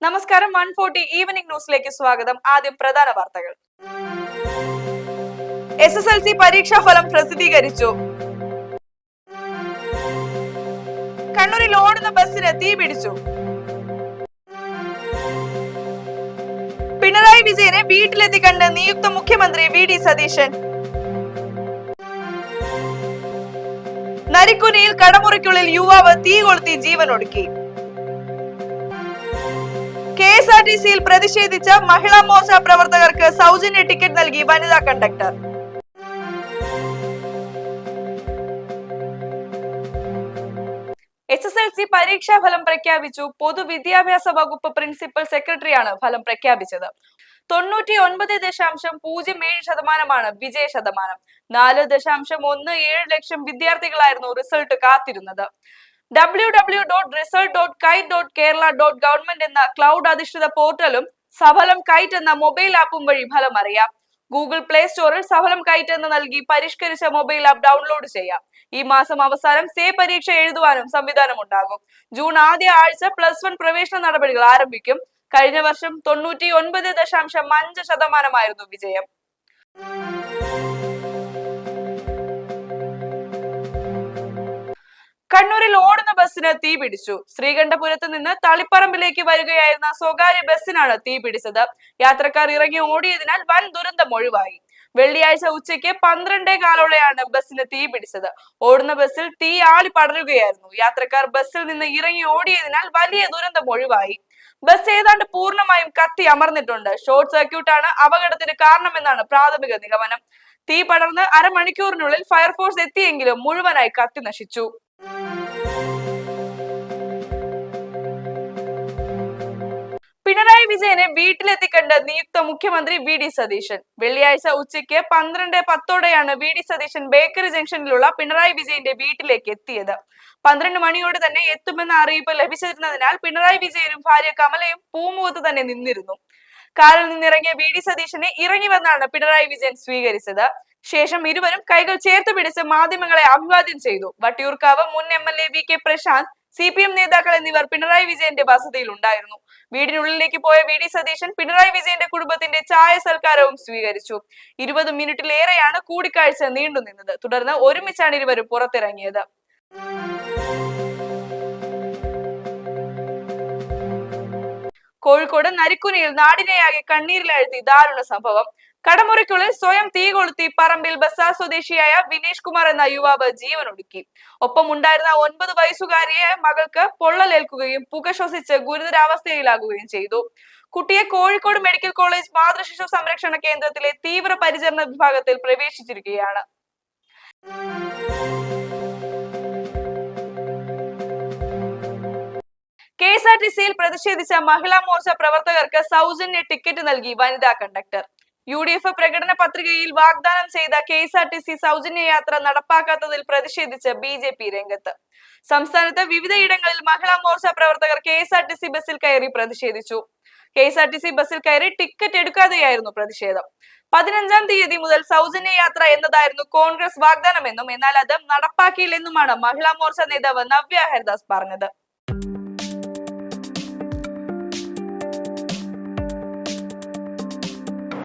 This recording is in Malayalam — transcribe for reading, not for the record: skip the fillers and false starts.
നമസ്കാരം 140 ഈവനിംഗ് ന്യൂസിലേക്ക് സ്വാഗതം. ആദ്യം പ്രധാന വാർത്തകൾ. SSLC പരീക്ഷാ ഫലം പ്രസിദ്ധീകരിച്ചു. കണ്ണൂരിൽ ഓടുന്ന ബസ്സിന് തീ പിടിച്ചു. പിണറായി വിജയനെ വീട്ടിലെത്തി കണ്ട് നിയുക്ത മുഖ്യമന്ത്രി VD സതീശൻ. നരിക്കുനിയിൽ കടമുറിക്കുള്ളിൽ യുവാവ് തീ കൊളുത്തി ജീവനൊടുക്കി. KSRTCയിൽ പ്രതിഷേധിച്ച മഹിളാ മോർച്ച പ്രവർത്തകർക്ക് സൗജന്യ ടിക്കറ്റ് നൽകി വനിതാ കണ്ടക്ടർ. SSLC പരീക്ഷാ ഫലം പ്രഖ്യാപിച്ചു. പൊതുവിദ്യാഭ്യാസ വകുപ്പ് പ്രിൻസിപ്പൽ സെക്രട്ടറിയാണ് ഫലം പ്രഖ്യാപിച്ചത്. 99.07% വിജയ ശതമാനം. 4.17 ലക്ഷം വിദ്യാർത്ഥികളായിരുന്നു റിസൾട്ട് കാത്തിരുന്നത്. www.result.kite.kerala.government എന്ന ക്ലൗഡ് അധിഷ്ഠിത പോർട്ടലും സഫലം കൈറ്റ് എന്ന മൊബൈൽ ആപ്പും വഴി ഫലം അറിയാം. ഗൂഗിൾ പ്ലേ സ്റ്റോറിൽ സഫലം കൈറ്റ് എന്ന് നൽകി പരിഷ്കരിച്ച മൊബൈൽ ആപ്പ് ഡൗൺലോഡ് ചെയ്യാം. ഈ മാസം അവസാനം സേ പരീക്ഷ എഴുതുവാനും സംവിധാനം ഉണ്ടാകും. ജൂൺ ആദ്യ ആഴ്ച +1 പ്രവേശന നടപടികൾ ആരംഭിക്കും. കഴിഞ്ഞ വർഷം 99.5% വിജയം. കണ്ണൂരിൽ ഓടുന്ന ബസ്സിന് തീ പിടിച്ചു. ശ്രീകണ്ഠപുരത്ത് നിന്ന് തളിപ്പറമ്പിലേക്ക് വരികയായിരുന്ന സ്വകാര്യ ബസ്സിനാണ് തീ പിടിച്ചത്. യാത്രക്കാർ ഇറങ്ങി ഓടിയതിനാൽ വൻ ദുരന്തം ഒഴിവായി. വെള്ളിയാഴ്ച ഉച്ചയ്ക്ക് 12:15 ബസ്സിന് തീ പിടിച്ചത്. ഓടുന്ന ബസ്സിൽ തീ ആളി പടരുകയായിരുന്നു. യാത്രക്കാർ ബസ്സിൽ നിന്ന് ഇറങ്ങി ഓടിയതിനാൽ വലിയ ദുരന്തം ഒഴിവായി. ബസ് ഏതാണ്ട് പൂർണ്ണമായും കത്തി അമർന്നിട്ടുണ്ട്. ഷോർട്ട് സർക്യൂട്ടാണ് അപകടത്തിന് കാരണമെന്നാണ് പ്രാഥമിക നിഗമനം. തീ പടർന്ന് അരമണിക്കൂറിനുള്ളിൽ ഫയർഫോഴ്സ് എത്തിയെങ്കിലും മുഴുവനായി കത്തി നശിച്ചു. പിണറായി വിജയനെ വീട്ടിലെത്തിക്കണ്ട് നിയുക്ത മുഖ്യമന്ത്രി VD സതീശൻ. വെള്ളിയാഴ്ച ഉച്ചയ്ക്ക് 12:10 VD സതീശൻ ബേക്കറി ജംഗ്ഷനിലുള്ള പിണറായി വിജയന്റെ വീട്ടിലേക്ക് എത്തിയത്. 12 മണിയോടെ തന്നെ എത്തുമെന്ന അറിയിപ്പ് ലഭിച്ചിരുന്നതിനാൽ പിണറായി വിജയനും ഭാര്യ കമലയും പൂമുഖത്ത് തന്നെ നിന്നിരുന്നു. കാറിൽ നിന്നിറങ്ങിയ VD സതീശനെ ഇറങ്ങി വന്നാണ് പിണറായി വിജയൻ സ്വീകരിച്ചത്. ശേഷം ഇരുവരും കൈകൾ ചേർത്ത് പിടിച്ച് മാധ്യമങ്ങളെ അഭിവാദ്യം ചെയ്തു. വട്ടിയൂർക്കാവ് മുൻ MLA VK പ്രശാന്ത്, CPM നേതാക്കൾ എന്നിവർ പിണറായി വിജയന്റെ വസതിയിൽ ഉണ്ടായിരുന്നു. വീടിനുള്ളിലേക്ക് പോയ VD സതീശൻ പിണറായി വിജയന്റെ കുടുംബത്തിന്റെ ചായ സൽക്കാരവും സ്വീകരിച്ചു. 20 മിനിറ്റിലേറെയാണ് കൂടിക്കാഴ്ച നീണ്ടുനിന്നത്. തുടർന്ന് ഒരുമിച്ചാണ് ഇരുവരും പുറത്തിറങ്ങിയത്. കോഴിക്കോട് നരിക്കുനിയിൽ നാടിനെയാകെ കണ്ണീരിലാഴ്ത്തി ദാരുണ സംഭവം. കടമുറിക്കുള്ളിൽ സ്വയം തീ കൊളുത്തി പറമ്പിൽ ബസാർ സ്വദേശിയായ വിനേഷ് കുമാർ എന്ന യുവാവ് ജീവനൊടുക്കി. ഒപ്പം ഉണ്ടായിരുന്ന 9 വയസ്സുകാരിയെ മകൾക്ക് പൊള്ളലേൽക്കുകയും പുക ശ്വസിച്ച് ഗുരുതരാവസ്ഥയിലാകുകയും ചെയ്തു. കുട്ടിയെ കോഴിക്കോട് മെഡിക്കൽ കോളേജ് മാതൃശിശു സംരക്ഷണ കേന്ദ്രത്തിലെ തീവ്ര പരിചരണ വിഭാഗത്തിൽ പ്രവേശിച്ചിരിക്കുകയാണ്. KSRTCയിൽ പ്രതിഷേധിച്ച മഹിളാ മോർച്ച പ്രവർത്തകർക്ക് സൗജന്യ ടിക്കറ്റ് നൽകി വനിതാ കണ്ടക്ടർ. UDF പ്രകടന പത്രികയിൽ വാഗ്ദാനം ചെയ്ത KSRTC സൗജന്യ യാത്ര നടപ്പാക്കാത്തതിൽ പ്രതിഷേധിച്ച് BJP രംഗത്ത്. സംസ്ഥാനത്ത് വിവിധയിടങ്ങളിൽ മഹിളാ മോർച്ച പ്രവർത്തകർ KSRTC ബസ്സിൽ കയറി പ്രതിഷേധിച്ചു. KSRTC ബസ്സിൽ കയറി ടിക്കറ്റ് എടുക്കാതെയായിരുന്നു പ്രതിഷേധം. 15-ാം തീയതി മുതൽ സൗജന്യ യാത്ര എന്നതായിരുന്നു കോൺഗ്രസ് വാഗ്ദാനമെന്നും എന്നാൽ അത് നടപ്പാക്കിയില്ലെന്നുമാണ് മഹിളാ മോർച്ച നേതാവ് നവ്യ ഹരിദാസ് പറഞ്ഞത്.